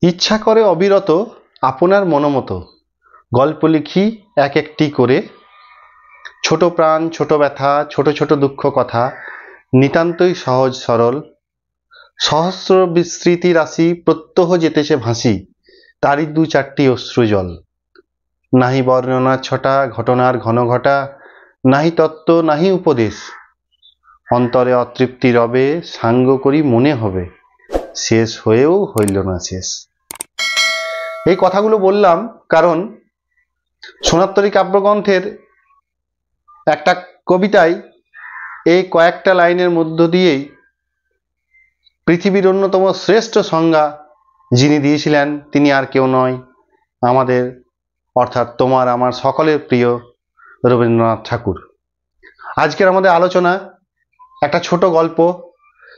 ইচ্ছা করে অবিরত আপনার মনোমতো গল্প লিখি এক একটি করে, ছোট প্রাণ ছোট ব্যথা ছোট ছোট দুঃখ কথা, নিতান্তই সহজ সরল, সহস্র বিস্মৃতি রাশি প্রত্যহ যেতেছে ভাসি, তারই দু চারটি অশ্রুজল। নাহি বর্ণনার ছটা ঘটনার ঘন ঘটা, নাহি তত্ত্ব নাহি উপদেশ, অন্তরে অতৃপ্তি রবে সাঙ্গ করি মনে হবে, শেষ হয়েও হইল না শেষ। এই কথাগুলো বললাম কারণ সোনারতরী কাব্যগ্রন্থের একটা কবিতায় এই কয়েকটা লাইনের মধ্য দিয়েই পৃথিবীর অন্যতম শ্রেষ্ঠ সংজ্ঞা যিনি দিয়েছিলেন তিনি আর কেউ নয়, আমাদের অর্থাৎ তোমার আমার সকলের প্রিয় রবীন্দ্রনাথ ঠাকুর। আজকের আমাদের আলোচনা একটা ছোট গল্প।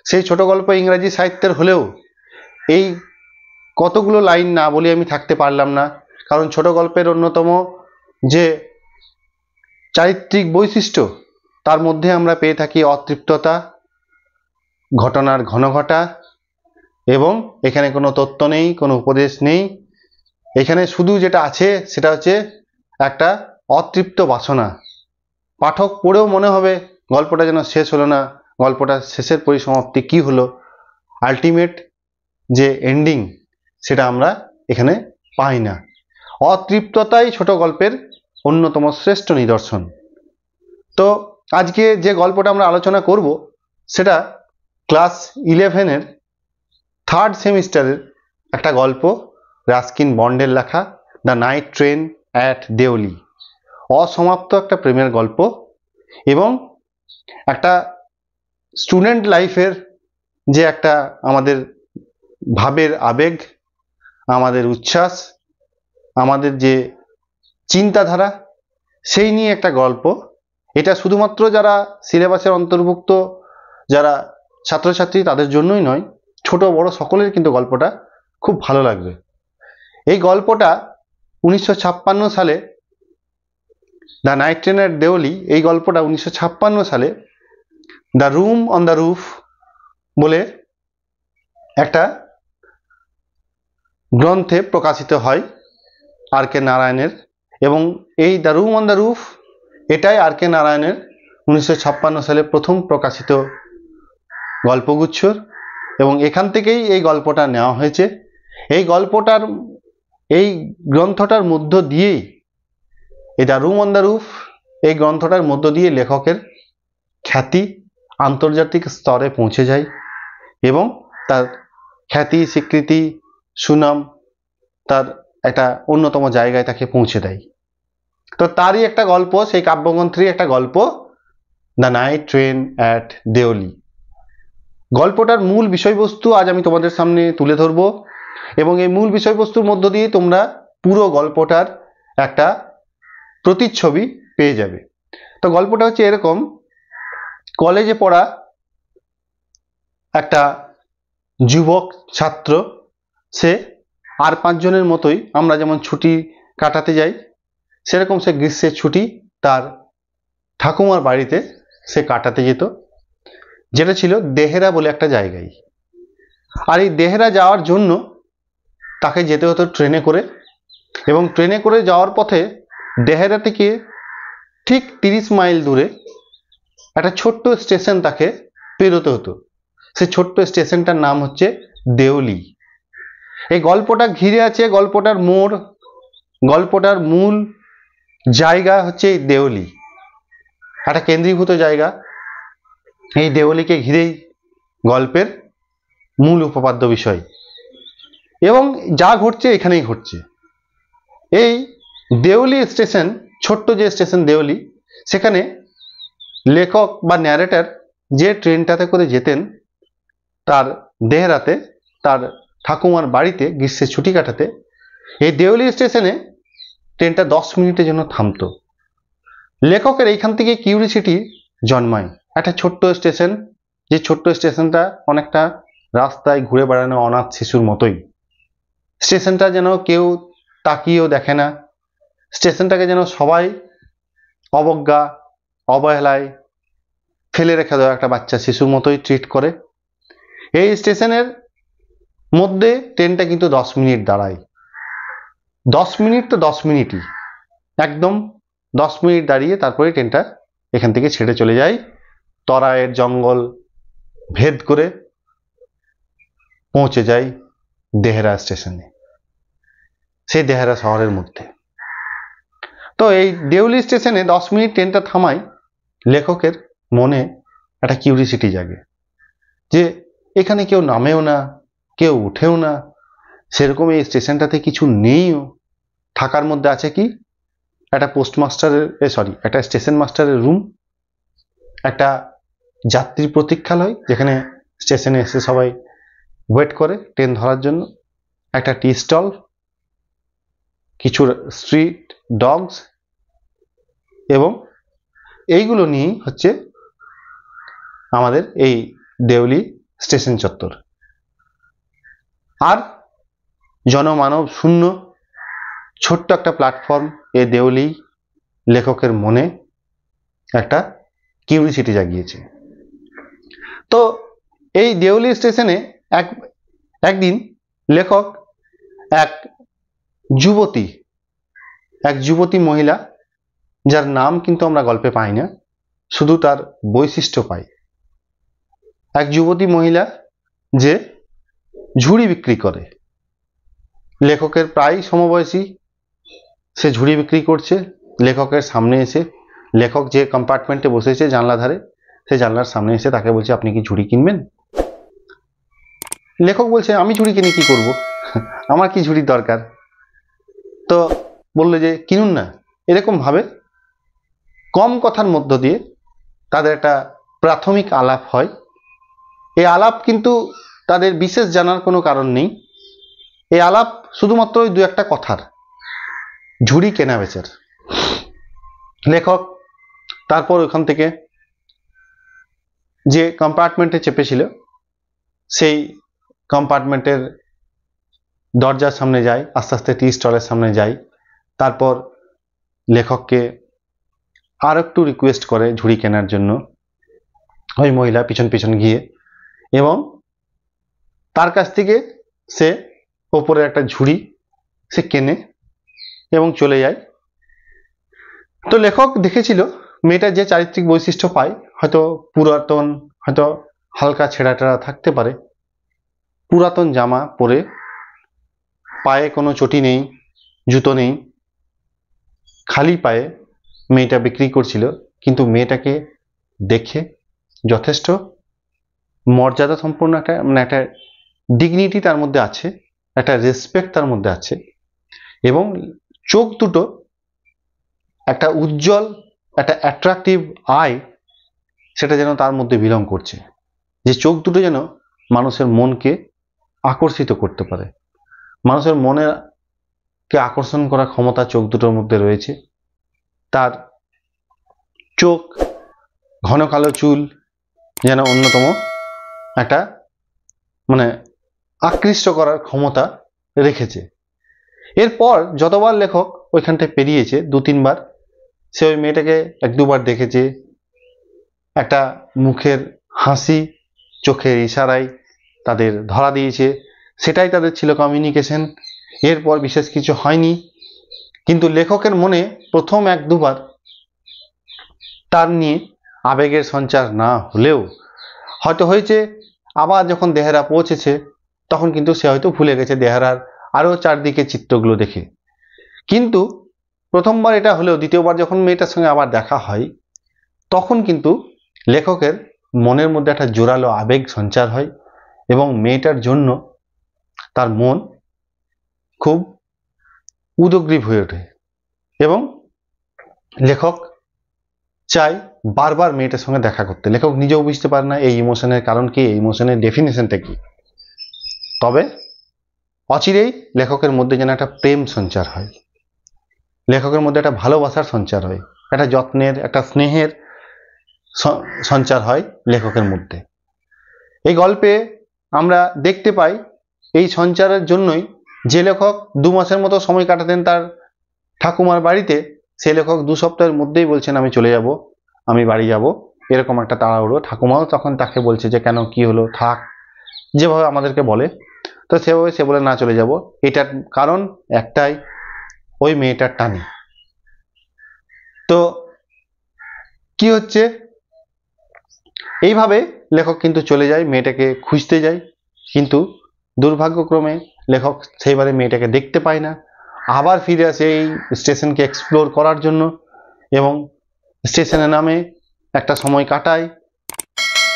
সেই ছোট গল্প ইংরাজি সাহিত্যের হলেও এই কতগুলো লাইন না বলে আমি থাকতে পারলাম না, কারণ ছোট গল্পের অন্যতম যে চারিত্রিক বৈশিষ্ট্য তার মধ্যে আমরা পেয়ে থাকি অতৃপ্ততা, ঘটনার ঘনঘটা, এবং এখানে কোনো তত্ত্ব নেই, কোনো উপদেশ নেই। এখানে শুধু যেটা আছে সেটা হচ্ছে একটা অতৃপ্ত বাসনা। পাঠক পড়েও মনে হবে গল্পটা যেন শেষ হলো না, গল্পটার শেষের পরিসমাপ্তি কি হলো, আলটিমেট যে এন্ডিং সেটা আমরা এখানে পাই না। অতৃপ্ততাই ছোট গল্পের অন্যতম শ্রেষ্ঠ নিদর্শন। তো আজকে যে গল্পটা আমরা আলোচনা করব সেটা ক্লাস 11-এর থার্ড সেমিস্টারের একটা গল্প, রাস্কিন বন্ডের লেখা the night train at Deoli. অসমাপ্ত একটা প্রেমের গল্প এবং একটা স্টুডেন্ট লাইফের যে একটা আমাদের ভাবের আবেগ, আমাদের উচ্ছ্বাস, আমাদের যে চিন্তাধারা, সেই নিয়ে একটা গল্প। এটা শুধুমাত্র যারা সিলেবাসের অন্তর্ভুক্ত যারা ছাত্রছাত্রী তাদের জন্যই নয়, ছোট বড় সকলের কিন্তু গল্পটা খুব ভালো লাগবে। এই গল্পটা 1956 সালে, the night train at Deoli, এই গল্পটা 1956 সালে the room on the roof বলে একটা গ্রন্থে প্রকাশিত হয় আর কে নারায়ণের। এবং এই the room on the roof এটাই আর কে নারায়ণের 1956 সালে প্রথম প্রকাশিত গল্পগুচ্ছ, এবং এখান থেকেই এই গল্পটা নেওয়া হয়েছে। এই গল্পটার এই গ্রন্থটার মধ্য দিয়েই, এই the room on the roof এই গ্রন্থটার মধ্য দিয়ে লেখকের খ্যাতি আন্তর্জাতিক স্তরে পৌঁছে যায় এবং তার খ্যাতি স্বীকৃতি সুনাম তার একটা অন্যতম জায়গায় তাকে পৌঁছে দেয়। তো তারই একটা গল্প, সেই কাব্যগ্রন্থেরই একটা গল্প, the night train at Deoli. গল্পটার মূল বিষয়বস্তু আজ আমি তোমাদের সামনে তুলে ধরবো এবং এই মূল বিষয়বস্তুর মধ্য দিয়ে তোমরা পুরো গল্পটার একটা প্রতিচ্ছবি পেয়ে যাবে। তো গল্পটা হচ্ছে এরকম, কলেজে পড়া একটা যুবক ছাত্র, সে আর 5 জনের মতোই আমরা যেমন ছুটি কাটাতে যাই সেরকম সে গ্রীষ্মের ছুটি তার ঠাকুমার বাড়িতে সে কাটাতে যেত, যেটা ছিল দেহেরা বলে একটা জায়গায়। আর এই দেহেরা যাওয়ার জন্য তাকে যেতে হতো ট্রেনে করে, এবং ট্রেনে করে যাওয়ার পথে দেহেরা থেকে ঠিক 30 মাইল দূরে একটা ছোট্ট স্টেশন তাকে পেরোতে হতো। সেই ছোট্ট স্টেশনটার নাম হচ্ছে দেওলি। এই গল্পটা ঘিরে আছে গল্পটার মোড়, গল্পটার মূল জায়গা হচ্ছে এই দেওলি, একটা কেন্দ্রীভূত জায়গা। এই দেওলিকে ঘিরেই গল্পের মূল উপপাদ্য বিষয়, এবং যা ঘটছে এখানেই ঘটছে। এই দেওলি স্টেশন, ছোট্ট যে স্টেশন দেওলি, সেখানে লেখক বা ন্যারেটর যে ট্রেনটাতে করে যেতেন তার দেহরাতে তার ঠাকুমার বাড়িতে গ্রীষ্মের ছুটি কাটাতে, এই দেওলি স্টেশনে ট্রেনটা 10 মিনিটের জন্য থামতো। লেখকের এইখান থেকে কিউরিসিটি জন্মায়। একটা ছোট্ট স্টেশন, যে ছোট্ট স্টেশনটা অনেকটা রাস্তায় ঘুরে বেড়ানো অনাথ শিশুর মতোই। স্টেশনটা যেন কেউ তাকিয়েও দেখে না, স্টেশনটাকে যেন সবাই অবজ্ঞা অবহেলায় ফেলে রেখে দেওয়া একটা বাচ্চা শিশুর মতোই ট্রিট করে। এই স্টেশনের মধ্যে ট্রেনটা কিন্তু 10 মিনিট দাঁড়ায়। 10 মিনিট তো 10 মিনিটই, একদম 10 মিনিট দাঁড়িয়ে তারপরে ট্রেনটা এখান থেকে ছেড়ে চলে যায়, তরাইয়ের জঙ্গল ভেদ করে পৌঁছে যায় দেহরা স্টেশনে, সেই দেহরা শহরের মধ্যে। তো এই দেউলি স্টেশনে 10 মিনিট ট্রেনটা থামায় লেখকের মনে একটা কিউরিসিটি জাগে যে এখানে কেউ নামেও না, কেউ উঠেও না, সেরকম এই স্টেশনটাতে কিছু নেইও। থাকার মধ্যে আছে কি একটা পোস্টমাস্টারের একটা স্টেশন মাস্টারের রুম, একটা যাত্রী প্রতীক্ষালয় যেখানে স্টেশনে এসে সবাই ওয়েট করে ট্রেন ধরার জন্য, একটা টি স্টল, কিছু স্ট্রিট ডগস, এবং এইগুলো নিয়েই হচ্ছে আমাদের এই দেউলি স্টেশন চত্বর। আর জনমানব শূন্য ছোট্ট একটা প্ল্যাটফর্ম, এই দেউলি লেখকের মনে একটা কিউরিসিটি জাগিয়েছে। তো এই দেউলি স্টেশনে একদিন লেখক এক যুবতী মহিলা, যার নাম কিন্তু আমরা গল্পে পাই না, শুধু তার বৈশিষ্ট্য পাই। এক যুবতী মহিলা যে ঝুড়ি বিক্রি করে, লেখকের প্রায় সমবয়সী, সে ঝুড়ি বিক্রি করছে। লেখকের সামনে এসে, লেখক যে কম্পার্টমেন্টে বসেছে জানলা ধারে, সে জানলার সামনে এসে তাকে বলছে আপনি কি ঝুড়ি কিনবেন? লেখক বলছে আমি ঝুড়ি কিনে কি করব, আমার কি ঝুড়ির দরকার। তো বললো যে কিনুন না। এরকম ভাবে কম কথার মধ্য দিয়ে তাদের একটা প্রাথমিক আলাপ হয়। এই আলাপ কিন্তু তাদের বিশেষ জানার কোনো কারণ নেই, এই আলাপ শুধুমাত্র ওই দু একটা কথার, ঝুড়ি কেনা বেচার। লেখক তারপর ওখান থেকে যে কম্পার্টমেন্টে চেপেছিল সেই কম্পার্টমেন্টের দরজার সামনে যায়, আস্তে আস্তে টি স্টলের সামনে যায়, তারপর লেখককে আর একটু রিকোয়েস্ট করে ঝুড়ি কেনার জন্য ওই মহিলা পিছন পিছন গিয়ে, এবং তার কাছ থেকে সে ওপরে একটা ঝুড়ি সে কেনে এবং চলে যায়। তো লেখক দেখেছিল মেয়েটার যে চারিত্রিক বৈশিষ্ট্য পায়, হয়তো পুরাতন, হয়তো হালকা ছেঁড়া টেরা থাকতে পারে, পুরাতন জামা পরে, পায়ে কোনো চটি নেই, জুতো নেই, খালি পায়ে মেয়েটা বিক্রি করছিল। কিন্তু মেয়েটাকে দেখে যথেষ্ট মর্যাদা সম্পন্ন একটা ডিগনিটি তার মধ্যে আছে, একটা রেসপেক্ট তার মধ্যে আছে, এবং চোখ দুটো একটা উজ্জ্বল, একটা অ্যাট্রাকটিভ আই, সেটা যেন তার মধ্যে বিলং করছে, যে চোখ দুটো যেন মানুষের মনকে আকর্ষিত করতে পারে। মানুষের মনেকে আকর্ষণ করার ক্ষমতা চোখ দুটোর মধ্যে রয়েছে। তার চোখ, ঘন কালো চুল যেন অন্যতম একটা আকৃষ্ট করার ক্ষমতা রেখেছে। এরপর যতবার লেখক ওইখানটায় পেরিয়েছে, 2-3 বার সে ওই মেয়েটাকে 1-2 বার দেখেছে, একটা মুখের হাসি, চোখের ইশারায় তাদের ধরা দিয়েছে, সেটাই তাদের ছিল কমিউনিকেশন। এরপর বিশেষ কিছু হয়নি, কিন্তু লেখকের মনে প্রথম 1-2 বার তার নিয়ে আবেগের সঞ্চার না হলেও হয়তো হয়েছে। আবার যখন দেহরা পৌঁছেছে তখন কিন্তু সে হয়তো ভুলে গেছে দেহরার আরো চারদিকে চিত্রগুলো দেখে। কিন্তু প্রথমবার এটা হলেও দ্বিতীয়বার যখন মেয়েটার সঙ্গে আবার দেখা হয়, তখন কিন্তু লেখকের মনের মধ্যে একটা জোরালো আবেগ সঞ্চার হয়, এবং মেয়েটার জন্য তার মন খুব উদগ্রীব হয়ে ওঠে, এবং লেখক চাই বারবার মেয়েটার সঙ্গে দেখা করতে। লেখক নিজেও বুঝতে পারে না এই ইমোশনের কারণ কি, এই ইমোশনের ডেফিনেশনটা কি। তবে অচিরেই লেখকের মধ্যে যেন একটা প্রেম সঞ্চার হয়, লেখকের মধ্যে একটা ভালোবাসার সঞ্চার হয়, একটা যত্নের, একটা স্নেহের সঞ্চার হয় লেখকের মধ্যে। এই গল্পে আমরা দেখতে পাই এই সঞ্চারের জন্যই যে লেখক 2 মাসের মতো সময় কাটাতেন তার ঠাকুমার বাড়িতে, সে লেখক 2 সপ্তাহের মধ্যেই বলছেন আমি চলে যাব, আমি বাড়ি যাব, এরকম একটা তাড়াহুড়ো। ঠাকুমাও তখন তাকে বলছে যে কেন, কি হলো, থাক, যেভাবে আমাদেরকে বলে। তো সেভাবে সে বলে না চলে যাব। এটার কারণ একটাই, ওই মেয়েটার টানে। তো কি হচ্ছে, এইভাবে লেখক কিন্তু চলে যায়, মেয়েটাকে খুঁজতে যায়, কিন্তু দুর্ভাগ্যক্রমে লেখক সেইবারে মেয়েটাকে দেখতে পায় না। আবার ফিরে আসে এই স্টেশনকে এক্সপ্লোর করার জন্য এবং স্টেশনে নামে একটা সময় কাটায়।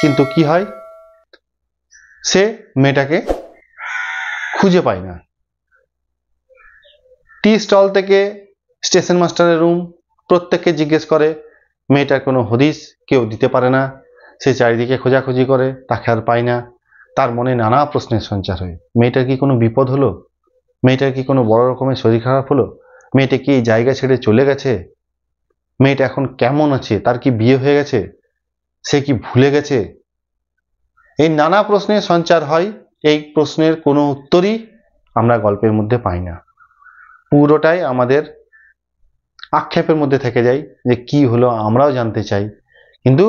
কিন্তু কি হয়, সে মেয়েটাকে খুঁজে পায় না। টি স্টল থেকে স্টেশন মাস্টারের রুম, প্রত্যেককে জিজ্ঞেস করে, মেয়েটার কোনো হদিস কেউ দিতে পারে না। সে চারিদিকে খোঁজাখুঁজি করে, তাকে আর পায় না। তার মনে নানা প্রশ্নের সঞ্চার হয়। মেয়েটার কি কোনো বিপদ হলো? মেয়েটার কি কোনো বড় রকমের শরীর খারাপ হলো? মেয়েটা কি এই জায়গা ছেড়ে চলে গেছে? মেয়েটা এখন কেমন আছে? তার কি বিয়ে হয়ে গেছে? সে কি ভুলে গেছে? এই নানা প্রশ্নের সঞ্চার হয়। এই প্রশ্নের কোনো উত্তরই আমরা গল্পের মধ্যে পাই না। পুরোটাই আমাদের আক্ষেপের মধ্যে থেকে যায় যে কি হলো, আমরাও জানতে চাই। কিন্তু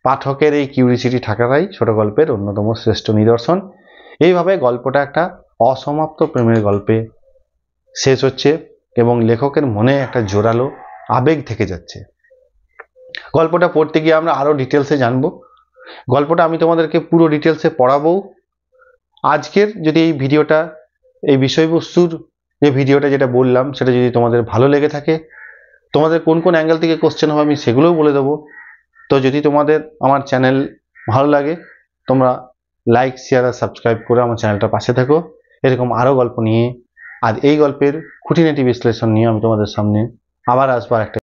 পাঠকের এই কিউরিসিটি থাকাটাই ছোট গল্পের অন্যতম শ্রেষ্ঠ নিদর্শন। এইভাবে গল্পটা একটা অসমাপ্ত প্রেমের গল্পে শেষ হচ্ছে এবং লেখকের মনে একটা জোরালো আবেগ থেকে যাচ্ছে। গল্পটা পড়তে গিয়ে আমরা আরো ডিটেলসে জানবো। গল্পটা আমি তোমাদেরকে পুরো ডিটেলসে পড়াবো। আজকের যদি এই ভিডিওটা, এই বিষয়বস্তুর যে ভিডিওটা যেটা বললাম, সেটা যদি তোমাদের ভালো লেগে থাকে, তোমাদের কোন কোন অ্যাঙ্গেল থেকে কোশ্চেন হবে আমি সেগুলোও বলে দেবো। তো যদি তোমাদের আমার চ্যানেল ভালো লাগে, তোমরা লাইক, শেয়ার আর সাবস্ক্রাইব করে আমার চ্যানেলটার পাশে থাকো। এরকম আরও গল্প নিয়ে আর এই গল্পের খুঁটিনাটি বিশ্লেষণ নিয়ে আমি তোমাদের সামনে আবার আসবো একটা